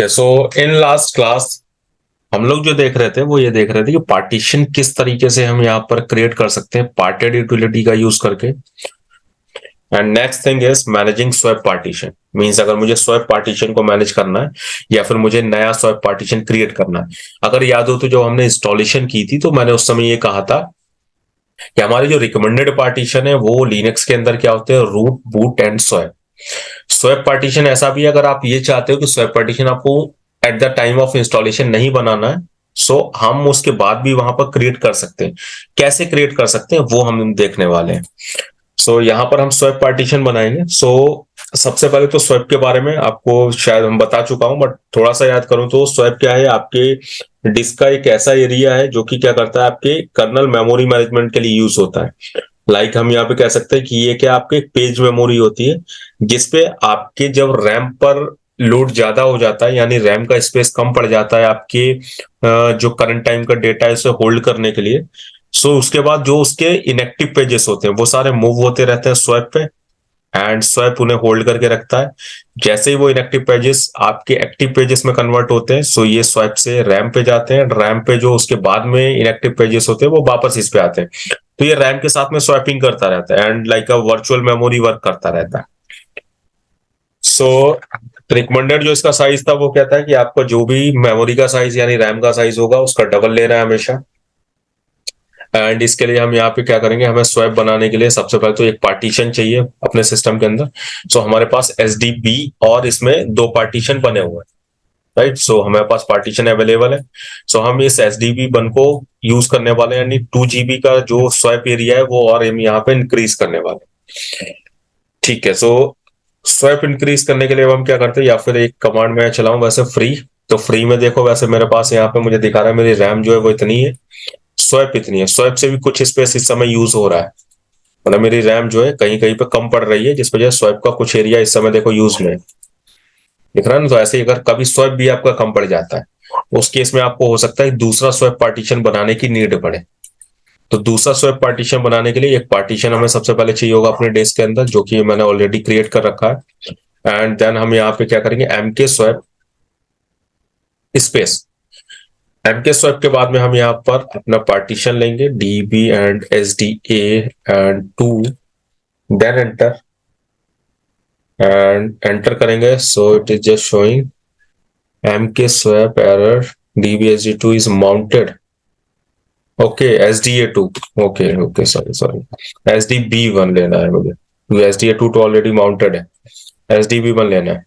So in last class हम लोग जो देख रहे थे वो ये देख रहे थे कि पार्टीशन किस तरीके से हम यहाँ पर क्रिएट कर सकते हैं पार्टेड यूटिलिटी का यूज करके। And next thing is managing swap partition. Means अगर मुझे स्वैप पार्टीशन को मैनेज करना है या फिर मुझे नया स्वैप पार्टीशन क्रिएट करना है। अगर याद हो तो जो हमने इंस्टॉलेशन की थी तो मैंने उस समय ये कहा था कि हमारे जो रिकमेंडेड पार्टीशन है वो लिनक्स के अंदर क्या होते हैं, root, boot and swap. Swap partition ऐसा भी है, अगर आप ये चाहते हो कि स्वैप पार्टीशन आपको at the time of installation नहीं बनाना है, सो हम उसके बाद भी वहां पर क्रिएट कर सकते हैं। कैसे क्रिएट कर सकते हैं वो हम देखने वाले हैं। सो यहाँ पर हम स्वैप पार्टीशन बनाएंगे। सबसे पहले तो स्वैप के बारे में आपको शायद हम बता चुका हूं, बट थोड़ा सा याद करूं तो स्वैप क्या है, आपके डिस्क का एक ऐसा एरिया है जो कि क्या करता है, आपके कर्नल मेमोरी मैनेजमेंट के लिए यूज होता है। हम यहाँ पे कह सकते हैं कि ये क्या आपके पेज मेमोरी होती है, जिसपे आपके जब रैम पर लोड ज्यादा हो जाता है, यानी रैम का स्पेस कम पड़ जाता है आपके जो करंट टाइम का डेटा है उसे होल्ड करने के लिए। उसके बाद जो उसके इनएक्टिव पेजेस होते हैं वो सारे मूव होते रहते हैं स्वैप पे, एंड स्वैप उन्हें होल्ड करके रखता है। जैसे ही वो इनएक्टिव पेजेस आपके एक्टिव पेजेस में कन्वर्ट होते हैं, ये स्वैप से रैम पे जाते हैं। रैम पे जो उसके बाद में इनएक्टिव पेजेस होते हैं वो वापस इस पे आते हैं। तो ये रैम के साथ में स्वैपिंग करता रहता है and like a virtual memory work करता रहता है। सो रिकमेंडेड जो इसका साइज था वो कहता है कि आपका जो भी मेमोरी का साइज यानी रैम का साइज होगा उसका डबल लेना है हमेशा। एंड इसके लिए हम यहाँ पे क्या करेंगे, हमें स्वैप बनाने के लिए सबसे पहले तो एक पार्टीशन चाहिए अपने सिस्टम के अंदर। हमारे पास एसडीबी और इसमें दो पार्टीशन बने हुए हैं, राइट। हमारे पास पार्टीशन अवेलेबल है। हम इस एसडीबी वन को यूज करने वाले हैं, यानी 2 GB का जो स्वैप एरिया है वो और हम यहाँ पे इंक्रीज करने वाले हैं। ठीक है। स्वैप इंक्रीज करने के लिए हम क्या करते हैं, या फिर एक कमांड में चलाऊं वैसे फ्री। तो फ्री में देखो, वैसे मेरे पास यहाँ पे मुझे दिखा रहा है मेरी रैम जो है वो इतनी है, स्वैप इतनी है। स्वैप से भी कुछ स्पेस इस समय यूज हो रहा है, मतलब मेरी रैम जो है कहीं कहीं पे कम पड़ रही है, जिस वजह स्वैप का कुछ एरिया इस समय देखो यूज में है। दिख रहा है ना। तो ऐसे ही अगर कभी स्वैप भी आपका कम पड़ जाता है, उस केस में आपको हो सकता है दूसरा स्वैप पार्टीशन बनाने की नीड पड़े। तो दूसरा स्वैप पार्टीशन बनाने के लिए एक पार्टीशन हमें सबसे पहले चाहिए होगा अपने डेस्क के अंदर, जो कि मैंने ऑलरेडी क्रिएट कर रखा है। एंड देन हम यहाँ पे क्या करेंगे, M K swap space. M K swap के बाद में हम यहाँ पर अपना पार्टीशन लेंगे, DB and S D A and 2, then enter. And enter करेंगे, it is just showing M K swap error dbsd2 is mounted. Okay, sda2। Okay okay, sorry sorry, sdb1 लेना है मुझे, sda2 तो ऑलरेडी माउंटेड है, sdb1 लेना है।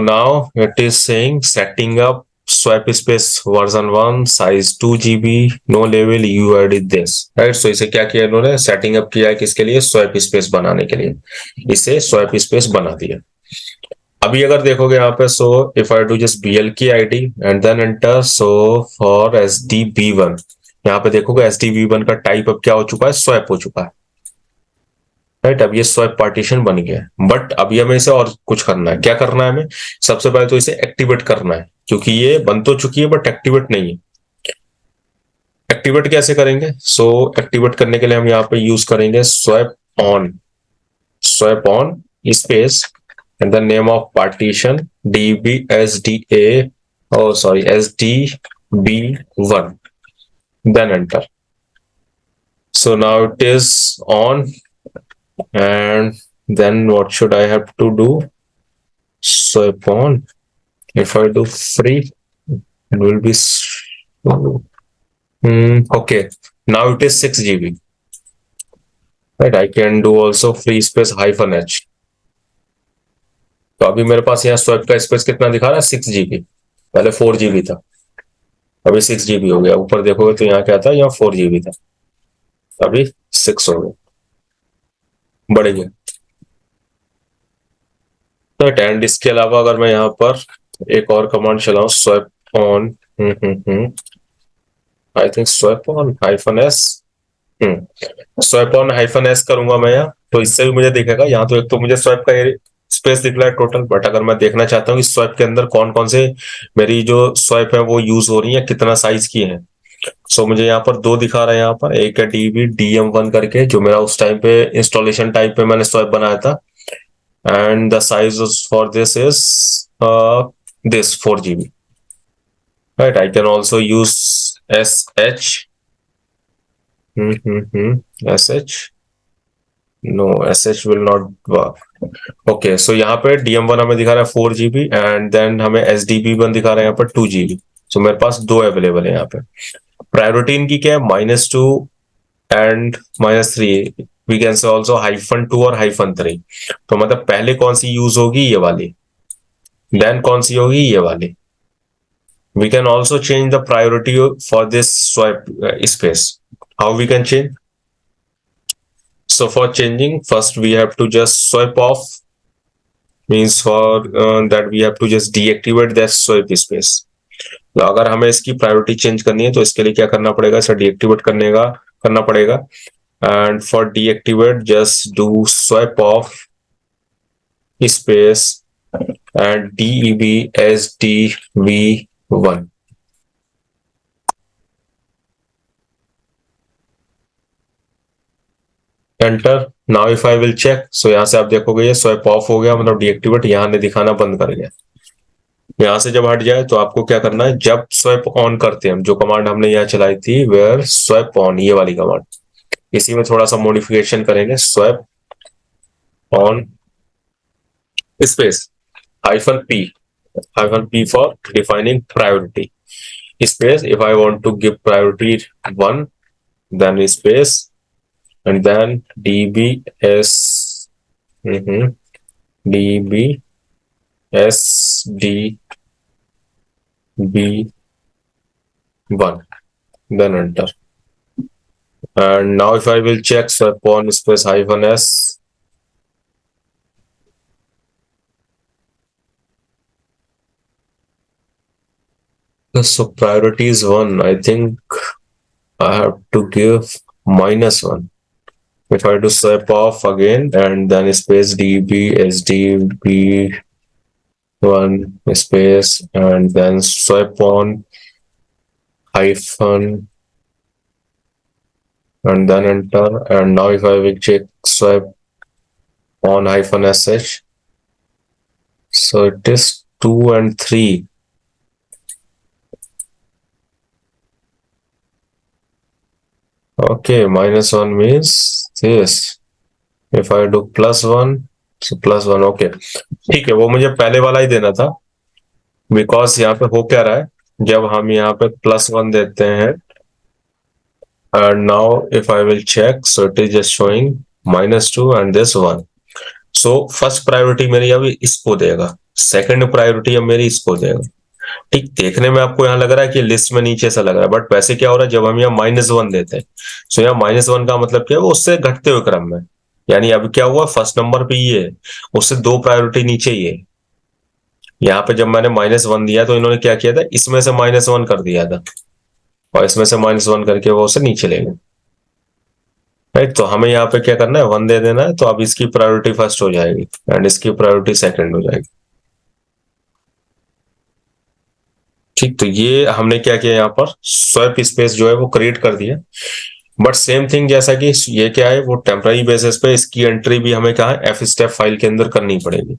Now it is saying setting up swap space version 1 size 2 GB no लेवल you edit this, right. इसे क्या किया इन्होंने, सेटिंग अप किया है किसके लिए, स्वैप स्पेस बनाने के लिए। इसे स्वैप स्पेस बना दिया। अभी अगर देखोगे यहाँ पे, if I do just bl की ID and then enter, for sdb1, यहाँ पे देखोगे sdb1 का टाइप अब क्या हो चुका है, स्वैप हो चुका है, राइट। अब ये स्वैप पार्टीशन बन गया है। बट अभी हमें इसे और कुछ करना है। क्या करना है हमें, सबसे पहले तो इसे एक्टिवेट करना है, क्योंकि ये बन तो चुकी है बट एक्टिवेट नहीं है। एक्टिवेट कैसे करेंगे, एक्टिवेट करने के लिए हम यहाँ पे यूज करेंगे swap on space and the name of partition dbsda, oh sorry, sdb1, then enter. Now it is on, and then what should I have to do, swipe on. If I do free, it will be okay. Now it is 6 GB, right. I can do also free space -h. तो अभी मेरे पास यहाँ swap का space कितना दिखा रहा है, 6 GB। पहले 4 GB था, अभी 6 GB हो गया। ऊपर देखोगे तो यहाँ क्या था, यहाँ 4 GB था, अभी 6 हो गया, बढ़ गया। तो एंड इसके अलावा अगर मैं यहाँ पर एक और कमांड चलाऊं, swap on, I think swap on -s, swap on -s करूंगा मैं यहाँ, तो इससे भी मुझे दिखेगा। यहाँ तो एक तो मुझे स्वैप का स्पेस दिख रहा है टोटल, बट अगर मैं देखना चाहता हूँ कि स्वैप के अंदर कौन कौन से मेरी जो स्वैप है वो यूज हो रही है, कितना साइज की है। मुझे यहाँ पर दो दिखा रहा है। यहाँ पर एक है डीबी DM1 करके, जो मेरा उस टाइम पे इंस्टॉलेशन टाइप पे मैंने स्वैप बनाया था, and the size for this is this 4 GB, right? I can also use sh. sh, no, sh will not work. Okay, so यहाँ पे DM1 हमें दिखा रहा है 4 GB एंड देन हमें SDB1 दिखा रहा है यहाँ पर 2 GB। सो मेरे पास दो अवेलेबल है यहाँ पे। प्रायोरिटी इनकी क्या है, -2 and -3। We can say also -2 और -3। तो मतलब पहले कौन सी यूज होगी, ये वाली, देन कौन सी होगी, ये वाली। We can also change the priority for this swipe space. How we can change? So for changing, first we have to just swipe off, means for that we have to just deactivate that swipe space. तो अगर हमें इसकी priority change करनी है तो इसके लिए क्या करना पड़ेगा, इसे डीएक्टिवेट करना पड़ेगा। And for deactivate just do swipe off space and DEB-SDB1। Enter. Now if I will check, so यहां से आप देखोगे ये स्वाइप ऑफ हो गया, मतलब डीएक्टिवेट यहां ने दिखाना बंद कर गया। यहां से जब हट जाए तो आपको क्या करना है, जब स्वाइप ऑन करते हैं, जो कमांड हमने यहाँ चलाई थी वेयर स्वाइप ऑन, ये वाली कमांड, इसी में थोड़ा सा मॉडिफिकेशन करेंगे। Swipe on space -P for defining priority space। if I want to give priority 1, then space and then DEB-SDB1, then enter। and now if I will check swap on space -S, so priority is 1, I think I have to give -1। if I do swipe off again and then space DEB-SDB1 space and then swipe on hyphen and then enter, and now if I will check swipe on -SH, so it is 2 and 3। okay, -1 means this। if I do +1, so +1, okay, ठीक है, वो मुझे पहले वाला ही देना था, because यहाँ पे हो क्या रहा है, जब हम यहाँ पे +1 देते हैं and now if I will check, so it is just showing -2 and this 1। so first priority मेरी अभी इसको देगा, सेकंड प्रायोरिटी अब मेरी इसको देगा। ठीक, देखने में आपको यहाँ लग रहा है कि लिस्ट में नीचे से लग रहा है, बट वैसे क्या हो रहा है, जब हम यहाँ -1 देते हैं, सो यहाँ -1 का मतलब क्या है, वो उससे घटते हुए क्रम में, यानी अभी क्या हुआ, फर्स्ट नंबर पे ये है, उससे दो प्रायोरिटी नीचे ही है। यहाँ पे जब मैंने -1 दिया तो इन्होंने क्या किया था, इसमें से -1 कर दिया था और इसमें से -1 करके वो उसे नीचे ले गए, राइट। तो हमें यहाँ पे क्या करना है, 1 दे देना है, तो अब इसकी प्रायोरिटी फर्स्ट हो जाएगी एंड इसकी प्रायोरिटी सेकंड हो जाएगी। ठीक, तो ये हमने क्या किया, यहाँ पर स्वैप स्पेस जो है वो क्रिएट कर दिया। बट सेम थिंग, जैसा कि ये क्या है, वो टेम्पररी बेसिस पे इसकी एंट्री भी हमें कहा एफ स्टेप फाइल के अंदर करनी पड़ेगी।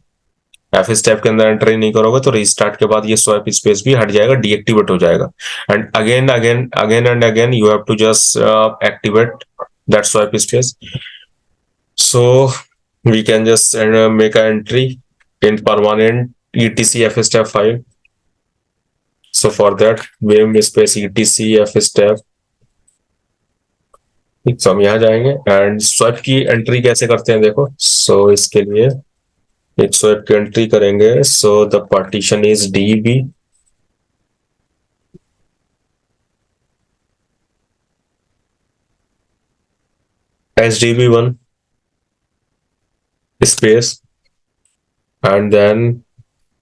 एफ स्टेप के अंदर एंट्री नहीं करोगे तो रीस्टार्ट के बाद ये स्वैप स्पेस भी हट जाएगा, डीएक्टिवेट हो जाएगा। And again and again you have to just activate that swap space. So we can just make a entry in permanent etc f step file। so for that vim space etc f step। ठीक, तो हम यहाँ जाएंगे and swap की entry कैसे करते हैं देखो। सो इसके लिए एक स्वैप की एंट्री करेंगे। So the partition is DEB SDB1 space and then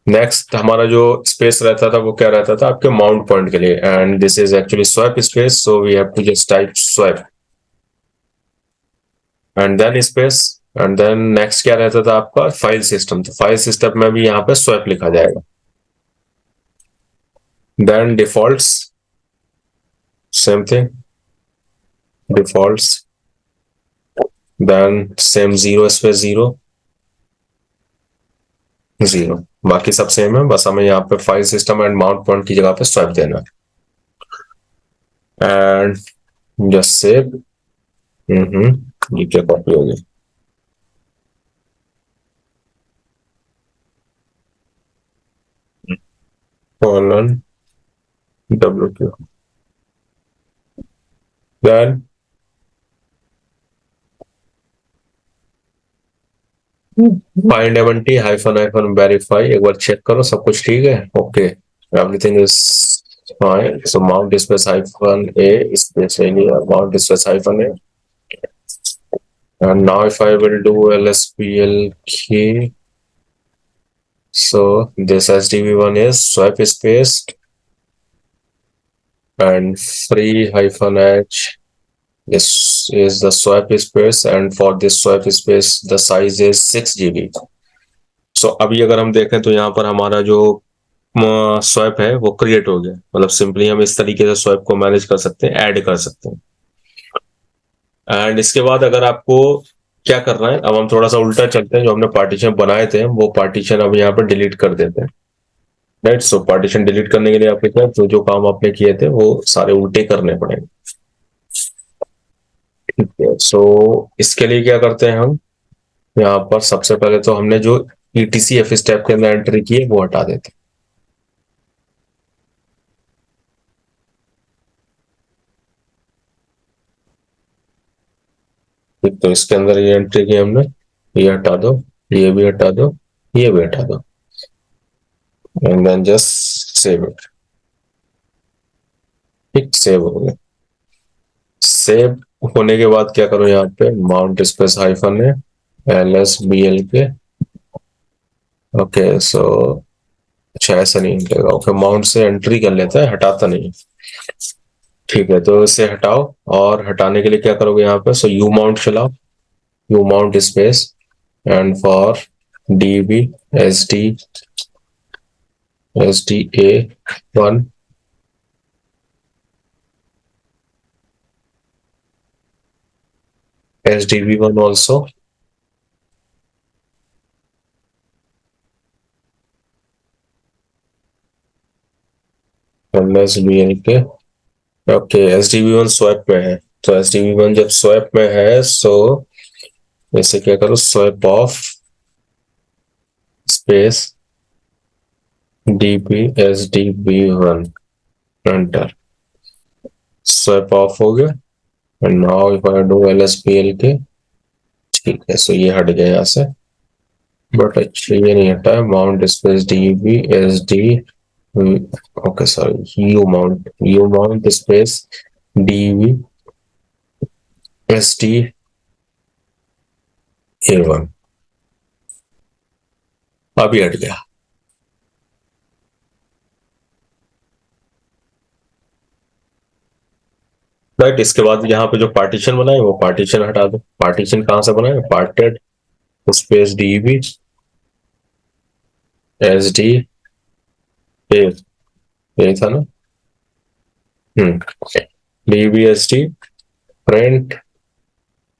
next हमारा जो स्पेस रहता था वो क्या रहता था आपके माउंट पॉइंट के लिए, and this is actually swap space. So we have to just type swap and then space and then next क्या रहता था आपका फाइल सिस्टम। तो फाइल सिस्टम में भी यहाँ पे स्वैप लिखा जाएगा। Then defaults, same thing, defaults, then same 0 space 0 0। बाकी सब सेम है, बस हमें यहाँ पे file system and mount point की जगह पे स्वैप देना है एंड जस्ट सेव। ये क्या कॉपी हो गई? Colon W2 then find MT hyphen hyphen verify, एक बार चेक करो सब कुछ ठीक है, okay everything is fine. So mount space hyphen A space area mount space hyphen A and now if I will do lspl key, so this sdb1 is swap space and free hyphen h, this is the swap space and for this swap space the size is 6 GB। सो अभी अगर हम देखें तो यहाँ पर हमारा जो swap है वो क्रिएट हो गया, मतलब सिंपली हम इस तरीके से स्वैप को मैनेज कर सकते हैं, ऐड कर सकते हैं। एंड इसके बाद अगर आपको क्या करना है, अब हम थोड़ा सा उल्टा चलते हैं, जो हमने पार्टीशन बनाए थे वो पार्टीशन अब यहाँ पर डिलीट कर देते हैं। राइट, सो पार्टीशन डिलीट करने के लिए आपके पास जो जो काम आपने किए थे वो सारे उल्टे करने पड़ेंगे। ठीक है, सो इसके लिए क्या करते हैं हम, यहाँ पर सबसे पहले तो हमने जो ETCF स्टेप के अंदर एंट्री की है वो हटा देते हैं। ठीक, तो इसके अंदर ये एंट्री की हमने, ये हटा दो, ये भी हटा दो, ये भी हटा दो and then just save it. ठीक, सेव हो गया। सेव होने के बाद क्या करो, यहाँ पे माउंट स्पेस हाइफन है LSBL के, ओके सो अच्छा ऐसा नहीं निकलेगा, ओके माउंट से एंट्री कर लेता है, हटाता नहीं। ठीक है, तो इसे हटाओ और हटाने के लिए क्या करोगे यहाँ पे, सो यू माउंट चलाओ, you mount space and for DB SDA1 SDB1 also LSBL के, ओके SDB1 स्वैप में है, तो SDB1 जब स्वैप में है सो इसे क्या करो, swap of space DB SDB1 enter, swap of हो गया and now if I do LSBL के, ठीक है सो ये हट गया यहाँ से, बट अच्छा ये नहीं हटा है, mount space DB SD, okay sorry you mount space DB SDA1, अभी हट गया। राइट, इसके बाद यहाँ पे जो पार्टीशन बनाए वो पार्टीशन हटा दो। पार्टीशन कहाँ से बनाए, पार्टेड स्पेस DB SD यही था ना, DB SD प्रिंट,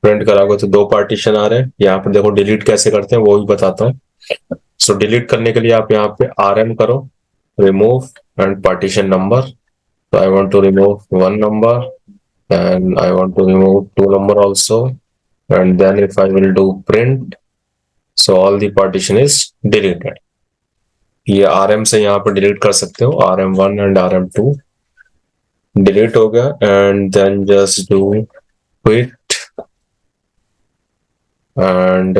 प्रिंट कराओगे तो दो पार्टीशन आ रहे हैं। यहाँ पे देखो डिलीट कैसे करते हैं वो भी बताता हूँ। सो डिलीट करने के लिए आप यहाँ पे RM करो, remove and partition number, so I want to remove one number and I want to remove two number also, and then if I will do print, so all the partition is deleted। ये RM से यहाँ पे delete कर सकते हो, RM1 and RM2 delete हो गया and then just do quit and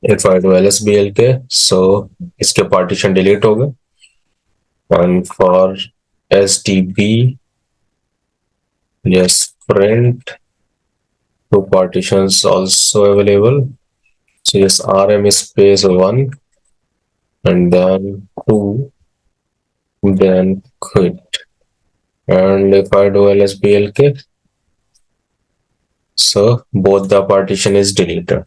if I do LSBL K, so इसके पार्टीशन डिलीट हो गए and for SDB yes print two partitions also available, so yes RM space 1 and then 2 then quit and if I do LSBL K, so both the partition is deleted।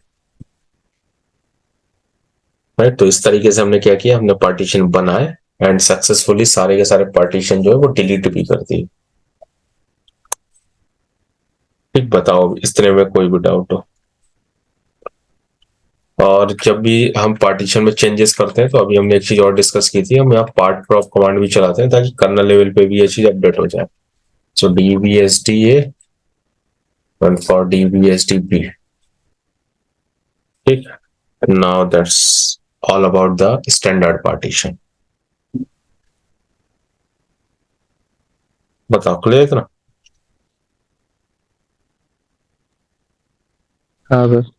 Right, तो इस तरीके से हमने क्या किया, हमने पार्टीशन बनाए and successfully सारे के सारे पार्टीशन जो है वो डिलीट भी कर दिए। ठीक, बताओ इस तरह में कोई भी डाउट हो? और जब भी हम पार्टीशन में चेंजेस करते हैं तो अभी हमने एक चीज और डिस्कस की थी, हम यहाँ पार्ट ड्रॉप कमांड भी चलाते हैं ताकि कर्नल लेवल पे भी ये चीज अपडेट हो जाए। सो dbsda and for dbsdb, ठीक। Now that's all about the standard partition. बताओ, क्लियर इतना? हाँ सर।